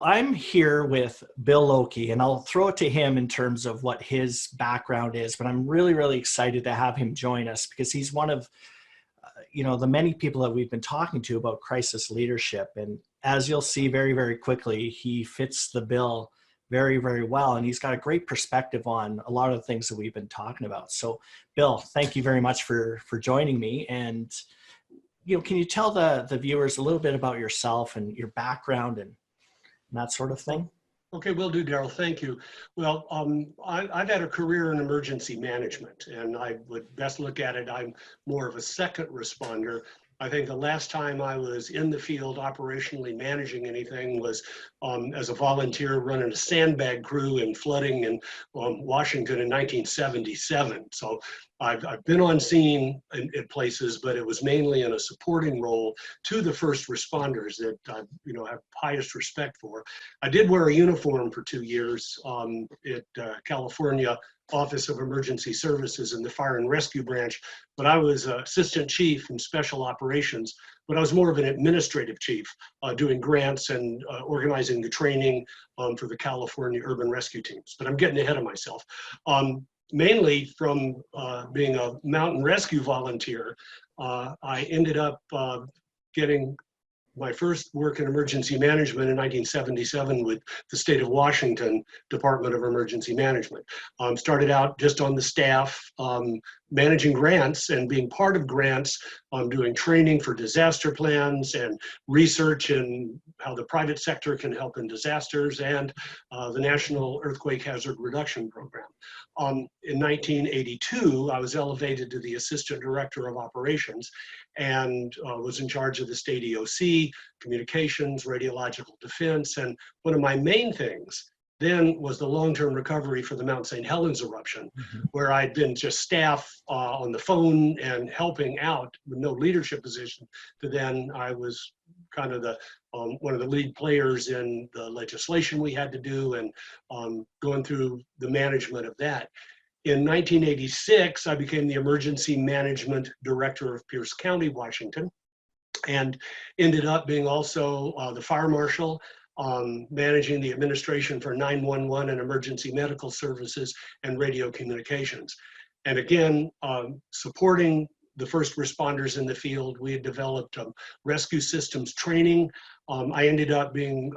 I'm here with Bill Lokey, and I'll throw it to him in terms of what his background is, but I'm really, really excited to have him join us because he's one of, the many people that we've been talking to about crisis leadership. And as you'll see very, very quickly, he fits the bill very, very well. And he's got a great perspective on a lot of the things that we've been talking about. So Bill, thank you very much for joining me. And, can you tell the viewers a little bit about yourself and your background and that sort of thing? Okay, will do, Daryl. Thank you. Well, I've had a career in emergency management, and I would best look at it, I'm more of a second responder. I think the last time I was in the field operationally managing anything was as a volunteer running a sandbag crew in flooding in Washington in 1977. So I've been on scene in places, but it was mainly in a supporting role to the first responders that I have highest respect for. I did wear a uniform for 2 years at California Office of Emergency Services in the Fire and Rescue Branch, but I was assistant chief in special operations, but I was more of an administrative chief doing grants and organizing the training for the California urban rescue teams. But I'm getting ahead of myself. Mainly from being a mountain rescue volunteer, I ended up getting my first work in emergency management in 1977 with the state of Washington Department of Emergency Management. Started out just on the staff, managing grants and being part of grants, doing training for disaster plans and research in how the private sector can help in disasters, and the National Earthquake Hazard Reduction Program. In 1982, I was elevated to the Assistant Director of Operations and was in charge of the state EOC, communications, radiological defense, and one of my main things then was the long-term recovery for the Mount St. Helens eruption, where I'd been just staff on the phone and helping out with no leadership position. To then I was kind of the one of the lead players in the legislation we had to do and going through the management of that. In 1986, I became the Emergency Management Director of Pierce County, Washington, and ended up being also the fire marshal, managing the administration for 911 and emergency medical services and radio communications. And again, supporting the first responders in the field. We had developed rescue systems training. I ended up being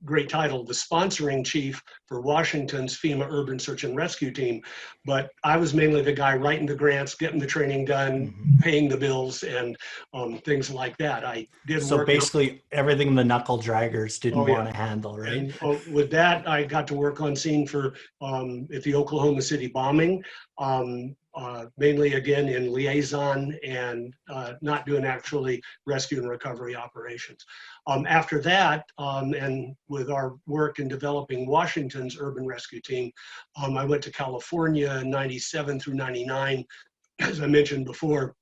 great title, the sponsoring chief for Washington's FEMA Urban Search and Rescue Team. But I was mainly the guy writing the grants, getting the training done, paying the bills, and things like that. I did So work. basically everything the knuckle draggers didn't want to handle, right? And with that, I got to work on scene for at the Oklahoma City bombing, mainly again in liaison and not doing actually rescue and recovery operations. After that, and with our work in developing Washington's urban rescue team, I went to California in 97 through 99, as I mentioned before,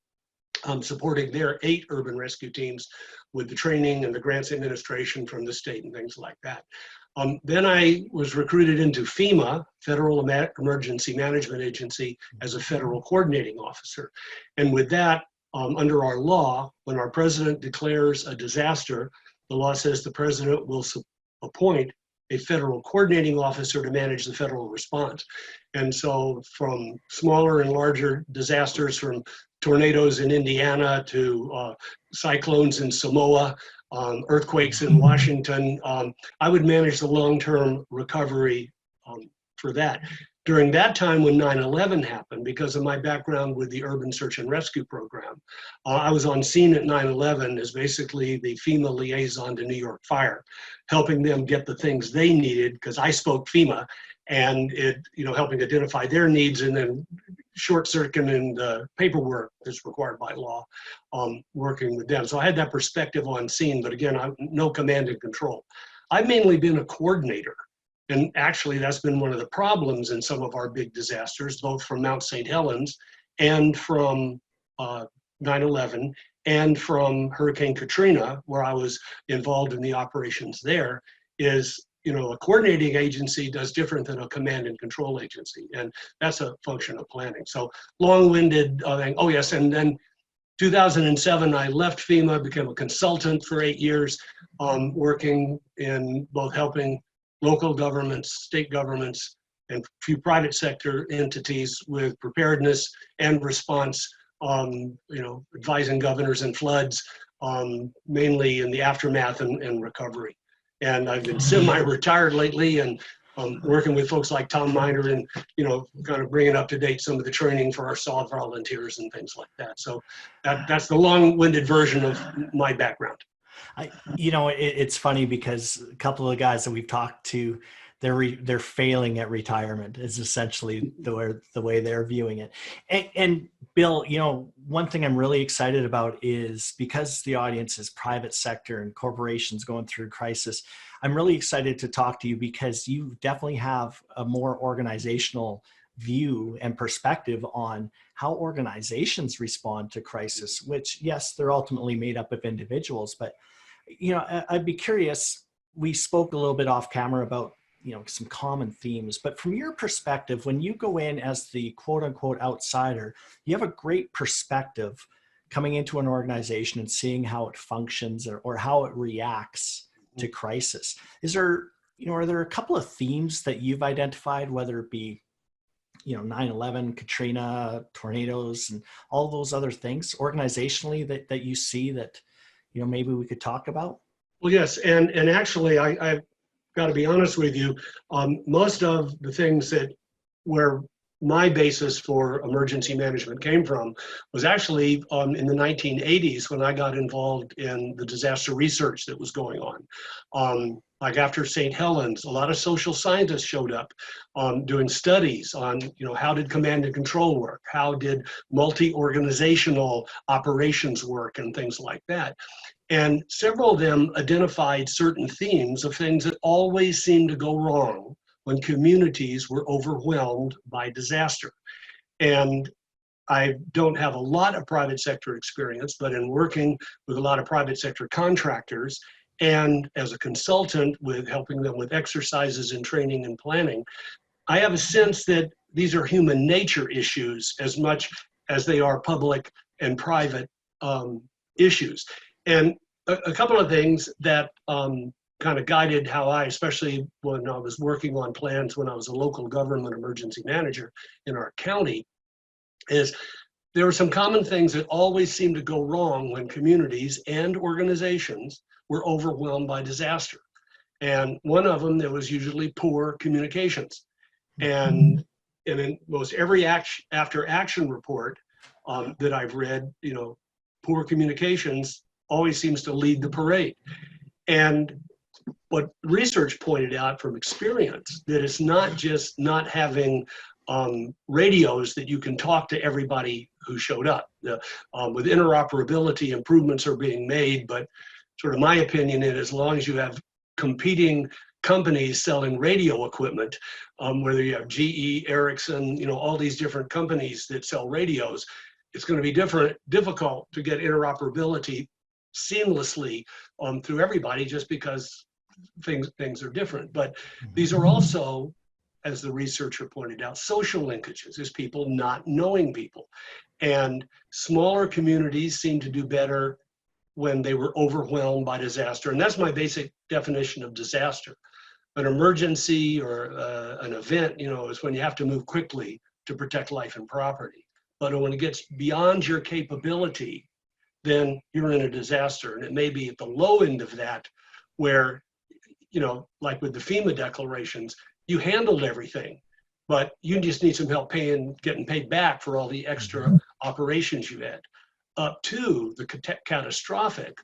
supporting their 8 urban rescue teams with the training and the grants administration from the state and things like that. Then I was recruited into FEMA, Federal Emergency Management Agency, as a federal coordinating officer. And with that, under our law, when our president declares a disaster, the law says the president will appoint a federal coordinating officer to manage the federal response. And so from smaller and larger disasters, from tornadoes in Indiana to cyclones in Samoa, earthquakes in Washington, I would manage the long-term recovery for that. During that time when 9/11 happened, because of my background with the Urban Search and Rescue Program, I was on scene at 9/11 as basically the FEMA liaison to New York Fire, helping them get the things they needed, because I spoke FEMA, and helping identify their needs and then short-circuiting the paperwork that's required by law, working with them. So I had that perspective on scene, but again, no command and control. I've mainly been a coordinator. And actually, that's been one of the problems in some of our big disasters, both from Mount St. Helens and from 9/11 and from Hurricane Katrina, where I was involved in the operations there, is a coordinating agency does different than a command and control agency. And that's a function of planning. So long-winded thing. Oh yes, and then 2007, I left FEMA, became a consultant for 8 years, working in both helping local governments, state governments, and a few private sector entities with preparedness and response, advising governors in floods, mainly in the aftermath and recovery. And I've been semi-retired lately, and working with folks like Tom Miner and, kind of bringing up to date some of the training for our SOF volunteers and things like that. So that's the long-winded version of my background. It's funny because a couple of the guys that we've talked to, they're failing at retirement is essentially the way they're viewing it. And Bill, one thing I'm really excited about is because the audience is private sector and corporations going through crisis, I'm really excited to talk to you because you definitely have a more organizational view and perspective on how organizations respond to crisis, which, yes, they're ultimately made up of individuals, but I'd be curious, we spoke a little bit off camera about some common themes, but from your perspective, when you go in as the quote unquote outsider, you have a great perspective coming into an organization and seeing how it functions or how it reacts to crisis. Are there a couple of themes that you've identified, whether it be 9/11, Katrina, tornadoes, and all those other things organizationally that you see that maybe we could talk about? Well, yes, and actually, I've got to be honest with you. Most of the things where my basis for emergency management came from was actually in the 1980s when I got involved in the disaster research that was going on. Like after St. Helens, a lot of social scientists showed up doing studies on, how did command and control work? How did multi-organizational operations work and things like that? And several of them identified certain themes of things that always seem to go wrong when communities were overwhelmed by disaster. And I don't have a lot of private sector experience, but in working with a lot of private sector contractors and as a consultant with helping them with exercises and training and planning, I have a sense that these are human nature issues as much as they are public and private issues. And a couple of things that kind of guided how I, especially when I was working on plans when I was a local government emergency manager in our county, is there were some common things that always seemed to go wrong when communities and organizations were overwhelmed by disaster. And one of them, there was usually poor communications. And in most every after action report that I've read, poor communications always seems to lead the parade. And what research pointed out from experience, that it's not just not having radios that you can talk to everybody who showed up. With interoperability, improvements are being made, but sort of my opinion is as long as you have competing companies selling radio equipment, whether you have GE, Ericsson, all these different companies that sell radios, it's going to be difficult to get interoperability seamlessly through everybody just because things are different. But these are also, as the researcher pointed out, social linkages, is people not knowing people. And smaller communities seem to do better when they were overwhelmed by disaster. And that's my basic definition of disaster. An emergency or an event, is when you have to move quickly to protect life and property. But when it gets beyond your capability, then you're in a disaster. And it may be at the low end of that where, like with the FEMA declarations, you handled everything, but you just need some help getting paid back for all the extra operations you had. Up to the catastrophic,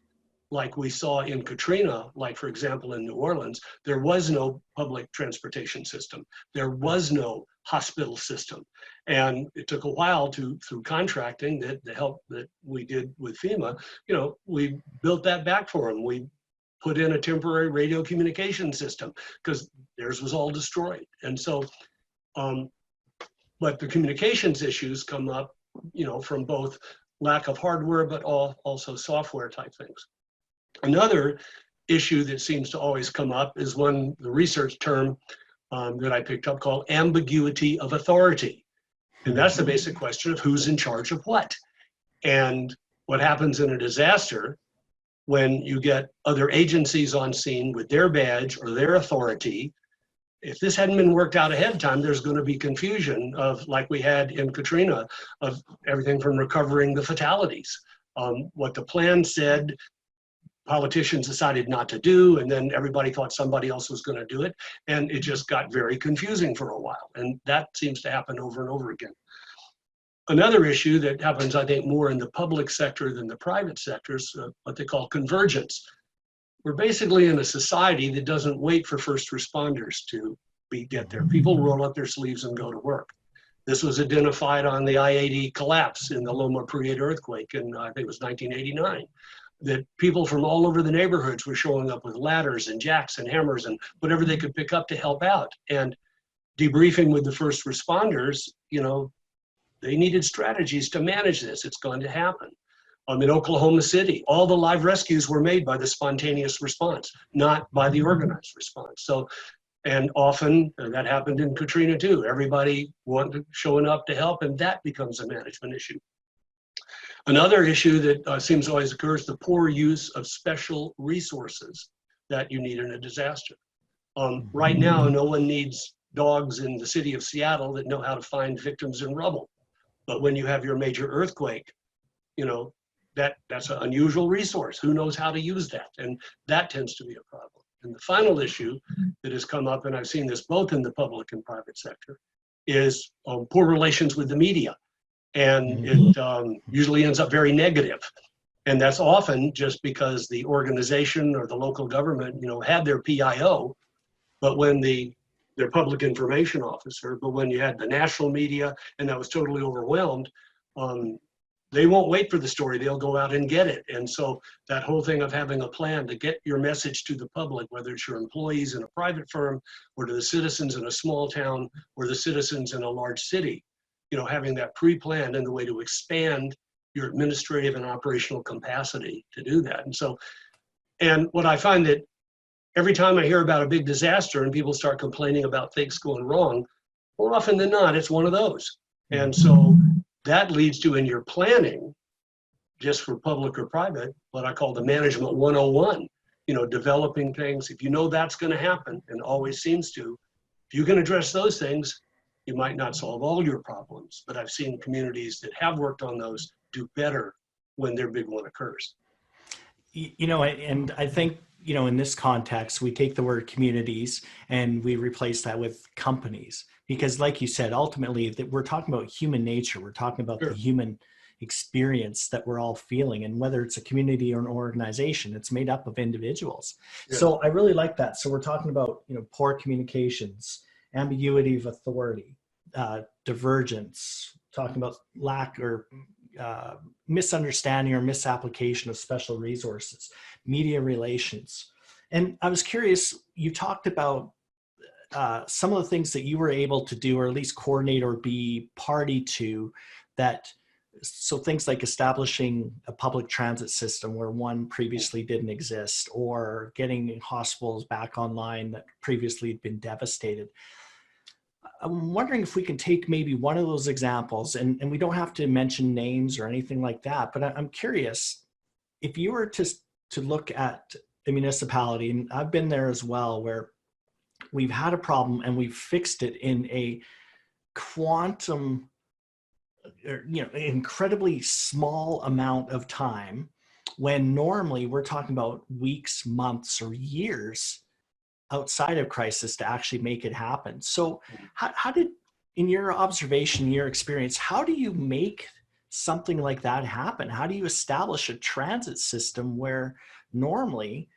like we saw in Katrina, like for example in New Orleans, there was no public transportation system. There was no hospital system. And it took a while through contracting, the help that we did with FEMA, we built that back for them. We put in a temporary radio communication system because theirs was all destroyed. And so, but the communications issues come up, from both lack of hardware, but also software type things. Another issue that seems to always come up is the research term that I picked up called ambiguity of authority. And that's the basic question of who's in charge of what. And what happens in a disaster when you get other agencies on scene with their badge or their authority. If this hadn't been worked out ahead of time, there's going to be confusion of, like we had in Katrina, of everything from recovering the fatalities. What the plan said, politicians decided not to do, and then everybody thought somebody else was going to do it, and it just got very confusing for a while. And that seems to happen over and over again. Another issue that happens, I think, more in the public sector than the private sector is what they call convergence. We're basically in a society that doesn't wait for first responders to get there. People roll up their sleeves and go to work. This was identified on the I-80 collapse in the Loma Prieta earthquake in, I think it was 1989, that people from all over the neighborhoods were showing up with ladders and jacks and hammers and whatever they could pick up to help out. And debriefing with the first responders, you know, they needed strategies to manage this. It's going to happen. In Oklahoma City, all the live rescues were made by the spontaneous response, not by the organized response. So, and often that happened in Katrina too. Everybody showing up to help, and that becomes a management issue. Another issue that seems to always occur is the poor use of special resources that you need in a disaster. Right now, no one needs dogs in the city of Seattle that know how to find victims in rubble. But when you have your major earthquake, you know, that's an unusual resource. Who knows how to use that? And that tends to be a problem. And the final issue that has come up, and I've seen this both in the public and private sector, is poor relations with the media. And it usually ends up very negative. And that's often just because the organization or the local government, you know, had their PIO, but when their public information officer, but when you had the national media and that was totally overwhelmed, they won't wait for the story, they'll go out and get it. And so that whole thing of having a plan to get your message to the public, whether it's your employees in a private firm or to the citizens in a small town or the citizens in a large city, you know, having that pre-planned and the way to expand your administrative and operational capacity to do that. And so, and what I find that every time I hear about a big disaster and people start complaining about things going wrong, more often than not, it's one of those. And so that leads to, in your planning, just for public or private, what I call the management 101, you know, developing things. If you know that's going to happen, and always seems to, if you can address those things, you might not solve all your problems. But I've seen communities that have worked on those do better when their big one occurs. You know, and I think, you know, in this context, we take the word communities and we replace that with companies. Because like you said, ultimately, that we're talking about human nature. We're talking about the human experience that we're all feeling. And whether it's a community or an organization, it's made up of individuals. Yeah. So I really like that. So we're talking about, you know, poor communications, ambiguity of authority, divergence, talking about lack or misunderstanding or misapplication of special resources, media relations. And I was curious, you talked about some of the things that you were able to do, or at least coordinate or be party to, that, so things like establishing a public transit system where one previously didn't exist, or getting hospitals back online that previously had been devastated. I'm wondering if we can take maybe one of those examples, and we don't have to mention names or anything like that, but I'm curious, if you were to look at a municipality, and I've been there as well, where we've had a problem and we've fixed it in a quantum, you know, incredibly small amount of time, when normally we're talking about weeks, months, or years outside of crisis to actually make it happen. So how did, in your observation, your experience, how do you make something like that happen? How do you establish a transit system where normally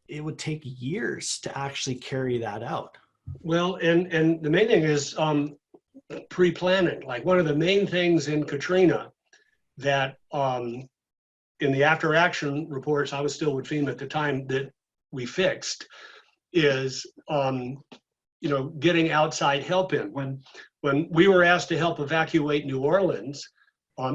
it would take years to actually carry that out? Well, and the main thing is pre-planning. Like, one of the main things in Katrina that in the after action reports, I was still with FEMA at the time, that we fixed is, you know, getting outside help in. When we were asked to help evacuate New Orleans,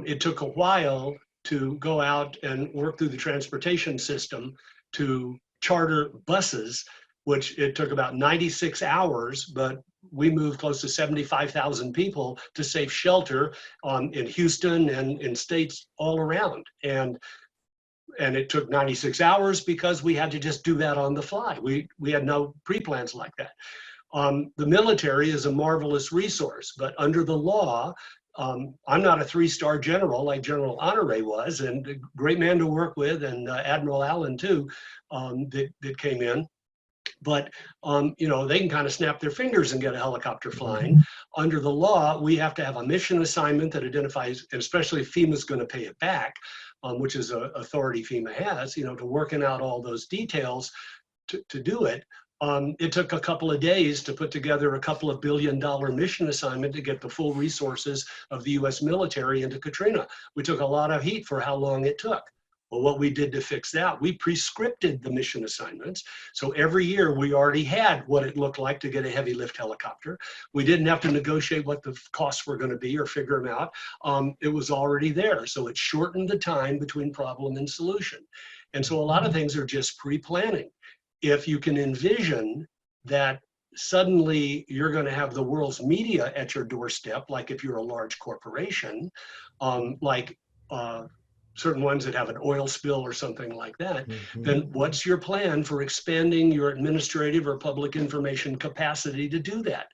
it took a while to go out and work through the transportation system to charter buses, which it took about 96 hours, but we moved close to 75,000 people to safe shelter in Houston and in states all around. And it took 96 hours because we had to just do that on the fly. We had no pre-plans like that. The military is a marvelous resource, but under the law, I'm not a 3-star general like General Honore was, and a great man to work with, and Admiral Allen too, that came in. But you know, they can kind of snap their fingers and get a helicopter flying. Under the law, we have to have a mission assignment that identifies, and especially if FEMA's going to pay it back, which is an authority FEMA has, you know, to working out all those details to do it. It took a couple of days to put together a couple of $1 billion mission assignment to get the full resources of the US military into Katrina. We took a lot of heat for how long it took. Well, what we did to fix that, we pre-scripted the mission assignments. So every year we already had what it looked like to get a heavy lift helicopter. We didn't have to negotiate what the costs were going to be or figure them out. It was already there. So it shortened the time between problem and solution. And so a lot of things are just pre-planning. If you can envision that suddenly you're going to have the world's media at your doorstep, like if you're a large corporation, certain ones that have an oil spill or something like that, then what's your plan for expanding your administrative or public information capacity to do that?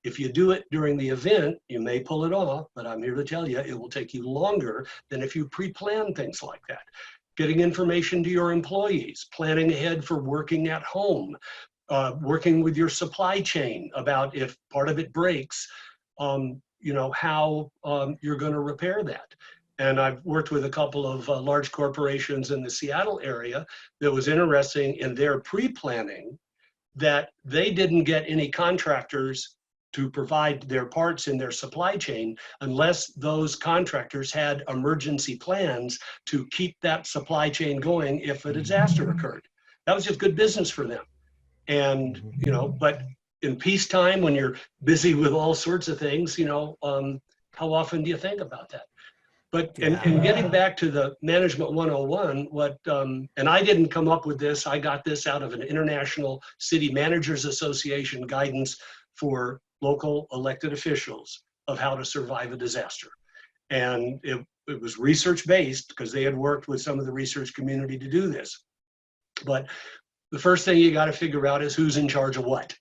If you do it during the event, you may pull it off, but I'm here to tell you, it will take you longer than if you pre-plan things like that. Getting information to your employees, planning ahead for working at home, working with your supply chain about if part of it breaks, you know, how you're going to repair that. And I've worked with a couple of large corporations in the Seattle area that was interesting in their pre-planning that they didn't get any contractors to provide their parts in their supply chain unless those contractors had emergency plans to keep that supply chain going if a disaster occurred. That was just good business for them. And, you know, but in peacetime, when you're busy with all sorts of things, you know, how often do you think about that? But and getting back to the Management 101, and I didn't come up with this, I got this out of an International City Managers Association guidance for local elected officials of how to survive a disaster. And it was research-based because they had worked with some of the research community to do this. But the first thing you got to figure out is who's in charge of what.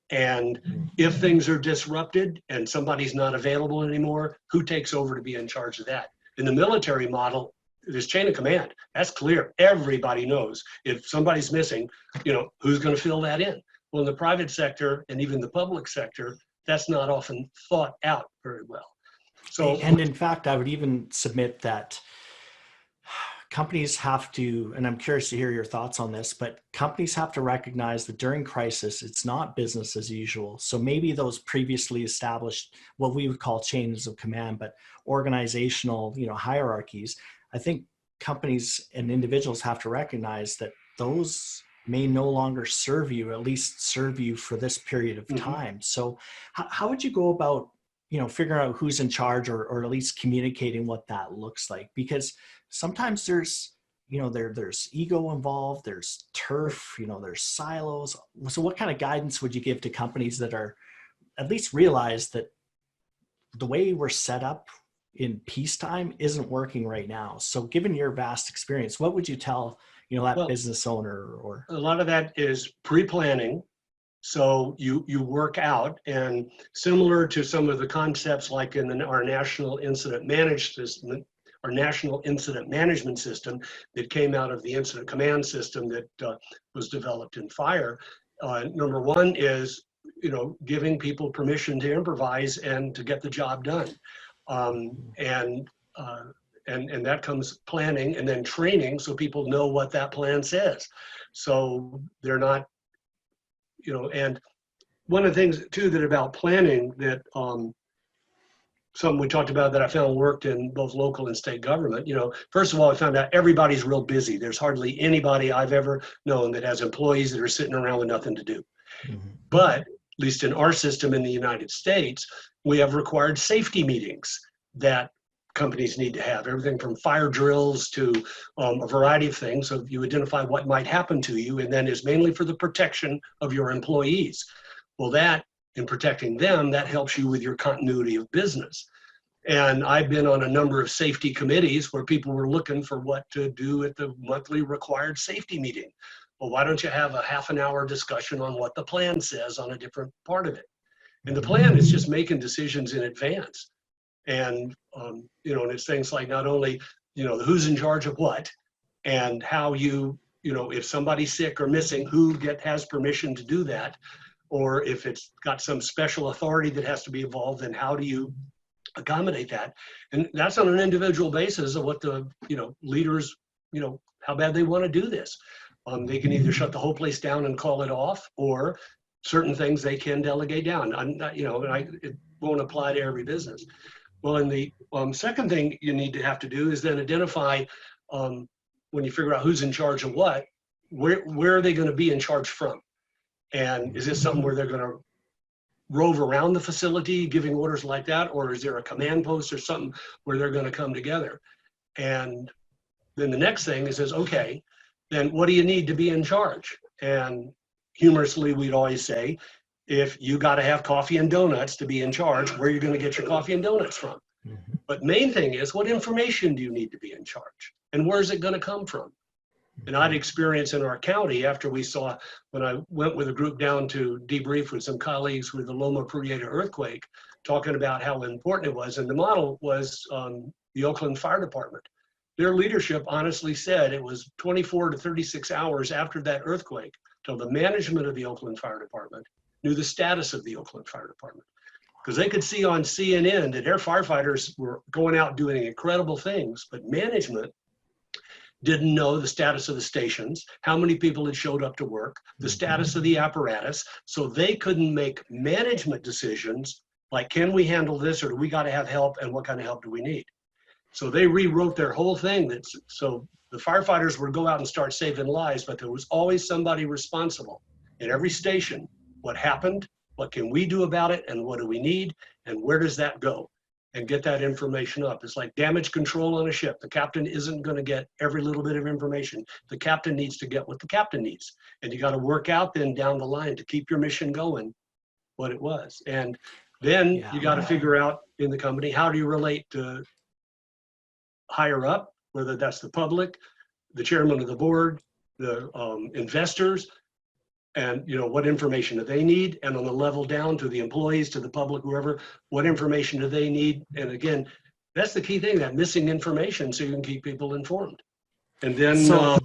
And if things are disrupted and somebody's not available anymore, who takes over to be in charge of that? In the military model, there's chain of command. That's clear. Everybody knows if somebody's missing, you know, who's going to fill that in? Well, in the private sector and even the public sector, that's not often thought out very well. So, and in fact, I would even submit that companies have to, and I'm curious to hear your thoughts on this, but companies have to recognize that during crisis, it's not business as usual. So maybe those previously established, what we would call chains of command, but organizational, you know, hierarchies, I think companies and individuals have to recognize that those may no longer serve you, at least serve you for this period of time. So how would you go about, you know, figuring out who's in charge or at least communicating what that looks like? Because sometimes there's, you know, there's ego involved, there's turf, you know, there's silos. So what kind of guidance would you give to companies that are at least realize that the way we're set up in peacetime isn't working right now? So given your vast experience, what would you tell, you know, that business owner? Or a lot of that is pre-planning. So you work out, and similar to some of the concepts like in our National Incident Management System that came out of the Incident Command System that was developed in fire. Number one is, you know, giving people permission to improvise and to get the job done. And that comes planning and then training so people know what that plan says. So they're not, you know, and one of the things too that about planning that something we talked about that I found worked in both local and state government, you know, first of all, I found out everybody's real busy. There's hardly anybody I've ever known that has employees that are sitting around with nothing to do. But at least in our system in the United States, we have required safety meetings that companies need to have, everything from fire drills to a variety of things. So you identify what might happen to you, and then is mainly for the protection of your employees. Well, that in protecting them, that helps you with your continuity of business. And I've been on a number of safety committees where people were looking for what to do at the monthly required safety meeting. Well, why don't you have a half an hour discussion on what the plan says on a different part of it? And the plan is just making decisions in advance. And, you know, and it's things like not only, you know, who's in charge of what and how you know, if somebody's sick or missing, who has permission to do that? Or if it's got some special authority that has to be involved, then how do you accommodate that? And that's on an individual basis of what the, you know, leaders, you know, how bad they want to do this. They can either shut the whole place down and call it off, or certain things they can delegate down. I'm not, you know, and it won't apply to every business. Well, and the second thing you need to have to do is then identify, when you figure out who's in charge of what, where are they going to be in charge from? And is this something where they're going to rove around the facility giving orders like that? Or is there a command post or something where they're going to come together? And then the next thing is, okay, then what do you need to be in charge? And humorously, we'd always say, if you got to have coffee and donuts to be in charge, where are you going to get your coffee and donuts from? Mhm. But main thing is, what information do you need to be in charge? And where's it going to come from? And I'd experienced in our county after we saw, when I went with a group down to debrief with some colleagues with the Loma Prieta earthquake, talking about how important it was. And the model was the Oakland Fire Department. Their leadership honestly said it was 24 to 36 hours after that earthquake till the management of the Oakland Fire Department knew the status of the Oakland Fire Department. Because they could see on CNN that their firefighters were going out doing incredible things, but management didn't know the status of the stations, how many people had showed up to work, the status of the apparatus, so they couldn't make management decisions like, can we handle this, or do we got to have help, and what kind of help do we need? So they rewrote their whole thing. So the firefighters would go out and start saving lives, but there was always somebody responsible in every station. What happened? What can we do about it? And what do we need? And where does that go? And get that information up. It's like damage control on a ship. The captain isn't going to get every little bit of information. The captain needs to get what the captain needs. And you got to work out then down the line to keep your mission going what it was. And then you got to figure out in the company, how do you relate to higher up, whether that's the public, the chairman of the board, the investors, and you know, what information do they need? And on the level down to the employees, to the public, whoever, what information do they need? And again, that's the key thing, that missing information, so you can keep people informed. And then so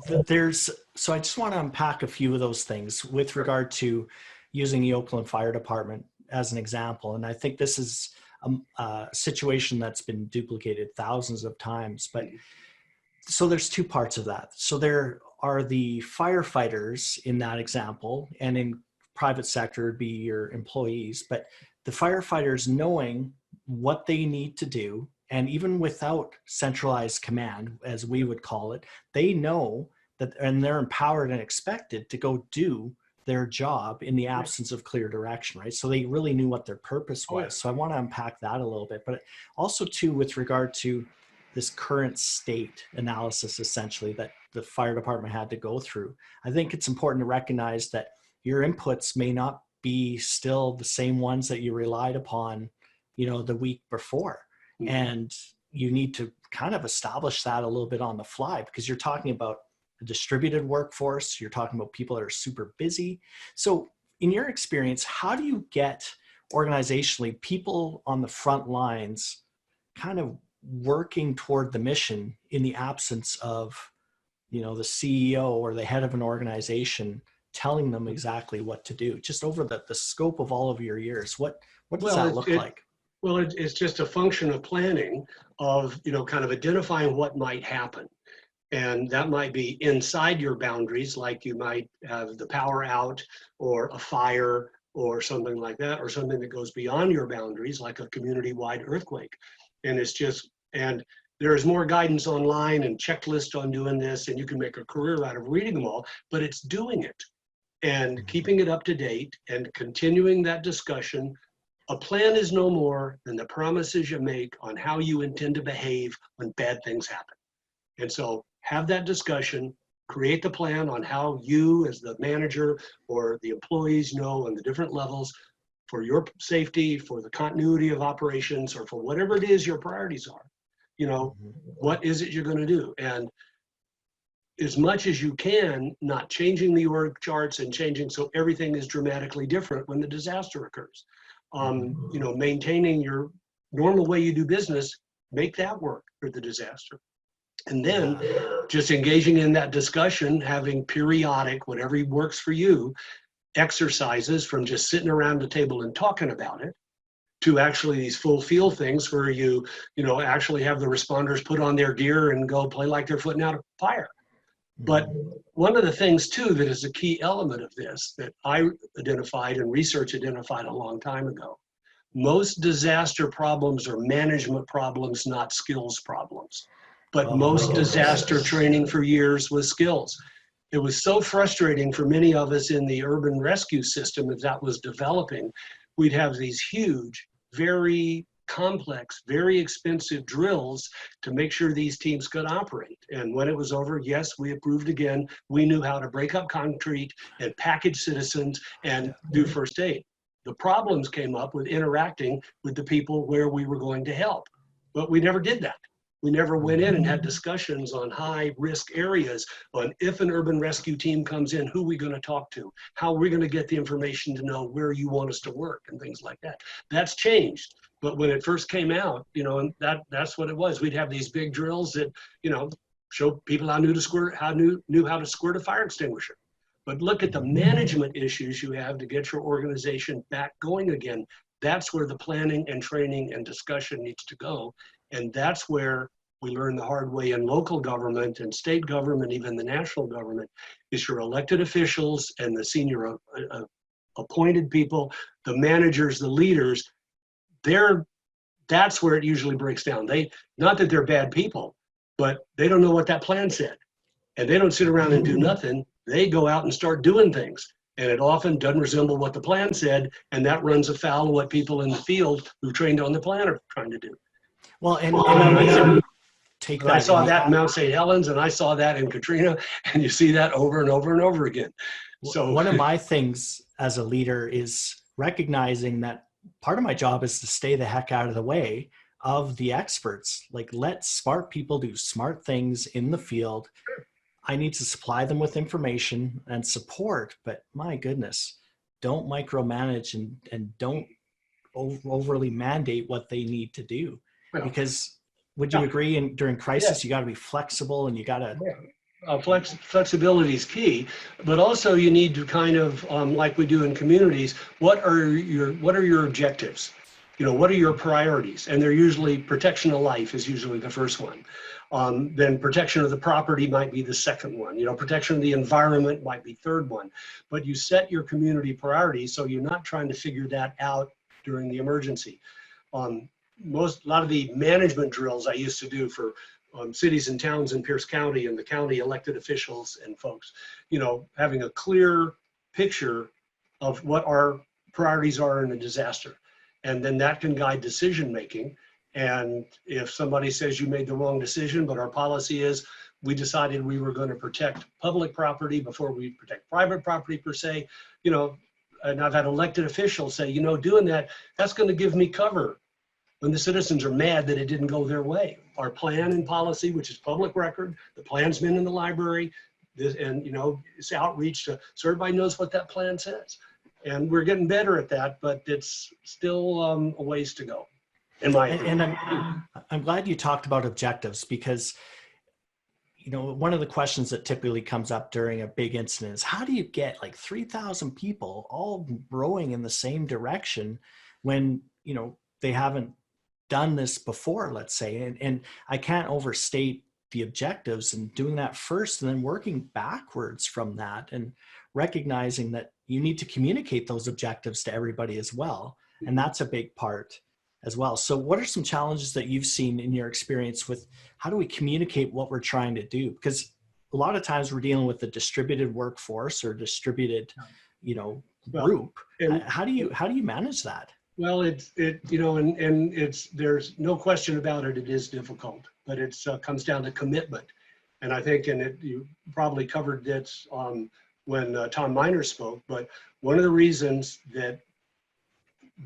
I just want to unpack a few of those things with regard to using the Oakland Fire Department as an example. And I think this is a situation that's been duplicated thousands of times, but so there's two parts of that. So there are the firefighters in that example, and in private sector would be your employees, but the firefighters knowing what they need to do, and even without centralized command, as we would call it, they know that, and they're empowered and expected to go do their job in the absence of clear direction, right? So they really knew what their purpose was. So I want to unpack that a little bit, but also too, with regard to this current state analysis, essentially, that the fire department had to go through. I think it's important to recognize that your inputs may not be still the same ones that you relied upon, you know, the week before. Mm-hmm. And you need to kind of establish that a little bit on the fly, because you're talking about a distributed workforce. You're talking about people that are super busy. So in your experience, how do you get organizationally people on the front lines kind of working toward the mission in the absence of, you know, the CEO or the head of an organization telling them exactly what to do? Just over the scope of all of your years, what does that look like? Well, it's just a function of planning, of, you know, kind of identifying what might happen. And that might be inside your boundaries, like you might have the power out or a fire or something like that, or something that goes beyond your boundaries, like a community-wide earthquake. And it's just, and there's more guidance online and checklists on doing this, and you can make a career out of reading them all, but it's doing it and keeping it up to date and continuing that discussion. A plan is no more than the promises you make on how you intend to behave when bad things happen. And so have that discussion, create the plan on how you as the manager or the employees know on the different levels for your safety, for the continuity of operations, or for whatever it is your priorities are. You know, what is it you're going to do? And as much as you can, not changing the org charts and changing so everything is dramatically different when the disaster occurs. You know, maintaining your normal way you do business, make that work for the disaster. And then just engaging in that discussion, having periodic, whatever works for you, exercises from just sitting around the table and talking about it to actually these full field things where you know, actually have the responders put on their gear and go play like they're putting out a fire. But one of the things too that is a key element of this that I identified and research identified a long time ago, most disaster problems are management problems, not skills problems. But most disaster training for years was skills. It was so frustrating for many of us in the urban rescue system as that was developing. We'd have these huge, very complex, very expensive drills to make sure these teams could operate. And when it was over, yes, we approved again. We knew how to break up concrete and package citizens and do first aid. The problems came up with interacting with the people where we were going to help, but we never did that. We never went in and had discussions on high risk areas on if an urban rescue team comes in, who are we going to talk to? How are we going to get the information to know where you want us to work and things like that. That's changed. But when it first came out, you know, and that's what it was. We'd have these big drills that, you know, show people how knew how to squirt a fire extinguisher. But look at the management issues you have to get your organization back going again. That's where the planning and training and discussion needs to go. And that's where we learn the hard way in local government and state government, even the national government, is your elected officials and the senior appointed people, the managers, the leaders. That's where it usually breaks down. Not that they're bad people, but they don't know what that plan said. And they don't sit around and do nothing. They go out and start doing things. And it often doesn't resemble what the plan said. And that runs afoul of what people in the field who trained on the plan are trying to do. Well, and I take that. I saw that in Mount St. Helens, and I saw that in Katrina, and you see that over and over and over again. So one of my things as a leader is recognizing that part of my job is to stay the heck out of the way of the experts. Like, let smart people do smart things in the field. I need to supply them with information and support, but my goodness, don't micromanage and don't overly mandate what they need to do. Because would you agree during crisis, you got to be flexible and you got to... Flexibility is key, but also you need to kind of, like we do in communities, what are your objectives? You know, what are your priorities? And they're usually protection of life is usually the first one. Then protection of the property might be the second one. You know, protection of the environment might be third one. But you set your community priorities so you're not trying to figure that out during the emergency. A lot of the management drills I used to do for cities and towns in Pierce County and the county elected officials and folks, you know, having a clear picture of what our priorities are in a disaster. And then that can guide decision making. And if somebody says you made the wrong decision, but our policy is we decided we were going to protect public property before we protect private property per se, you know, and I've had elected officials say, you know, doing that, that's going to give me cover when the citizens are mad that it didn't go their way. Our plan and policy, which is public record, the plan's been in the library, and you know, it's outreach so everybody knows what that plan says. And we're getting better at that, but it's still a ways to go, in my opinion. And I'm glad you talked about objectives, because you know, one of the questions that typically comes up during a big incident is, how do you get like 3,000 people all rowing in the same direction when, you know, they haven't done this before, let's say. And I can't overstate the objectives, and doing that first and then working backwards from that and recognizing that you need to communicate those objectives to everybody as well. And that's a big part as well. So what are some challenges that you've seen in your experience with how do we communicate what we're trying to do? Because a lot of times we're dealing with a distributed workforce or distributed, you know, group. How do you manage that? Well, you know, and there's no question about it. It is difficult, but it comes down to commitment. And I think, you probably covered this when Tom Miner spoke, but one of the reasons that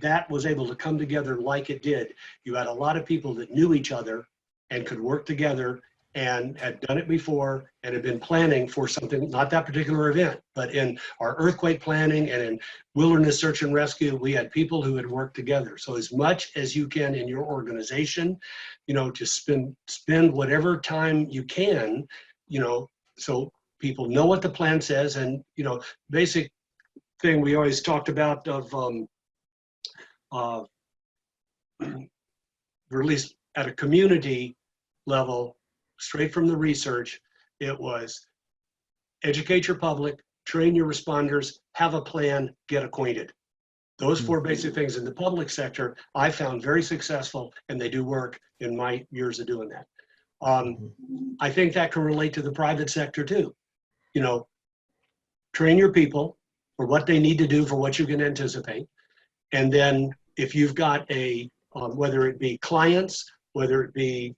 that was able to come together like it did. You had a lot of people that knew each other and could work together and had done it before and had been planning for something, not that particular event, but in our earthquake planning and in wilderness search and rescue, we had people who had worked together. So as much as you can in your organization, you know, to spend whatever time you can, you know, so people know what the plan says. And, you know, basic thing we always talked about of, or at least at a community level, straight from the research, it was educate your public, train your responders, have a plan, get acquainted. Those four basic things in the public sector, I found very successful, and they do work in my years of doing that. I think that can relate to the private sector too. You know, train your people for what they need to do for what you can anticipate. And then if you've got a, whether it be clients, whether it be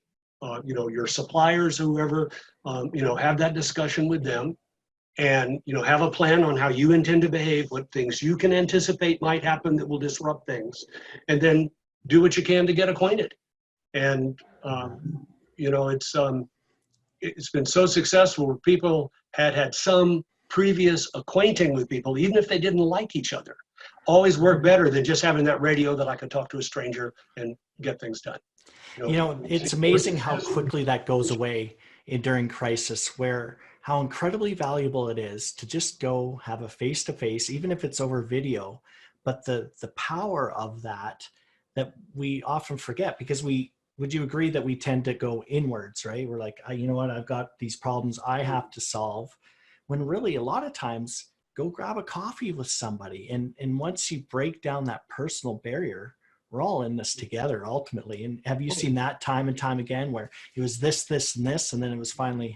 you know, your suppliers, whoever, you know, have that discussion with them and, you know, have a plan on how you intend to behave, what things you can anticipate might happen that will disrupt things, and then do what you can to get acquainted. And, you know, it's been so successful where people had some previous acquainting with people, even if they didn't like each other. Always worked better than just having that radio that I could talk to a stranger and get things done. You know, it's amazing how quickly that goes away during crisis, where how incredibly valuable it is to just go have a face-to-face, even if it's over video, but the power of that we often forget, because would you agree that we tend to go inwards, right? We're like, you know what, I've got these problems I have to solve, when really a lot of times go grab a coffee with somebody. And once you break down that personal barrier, we're all in this together ultimately. And have you seen that time and time again, where it was this, and this, and then it was finally,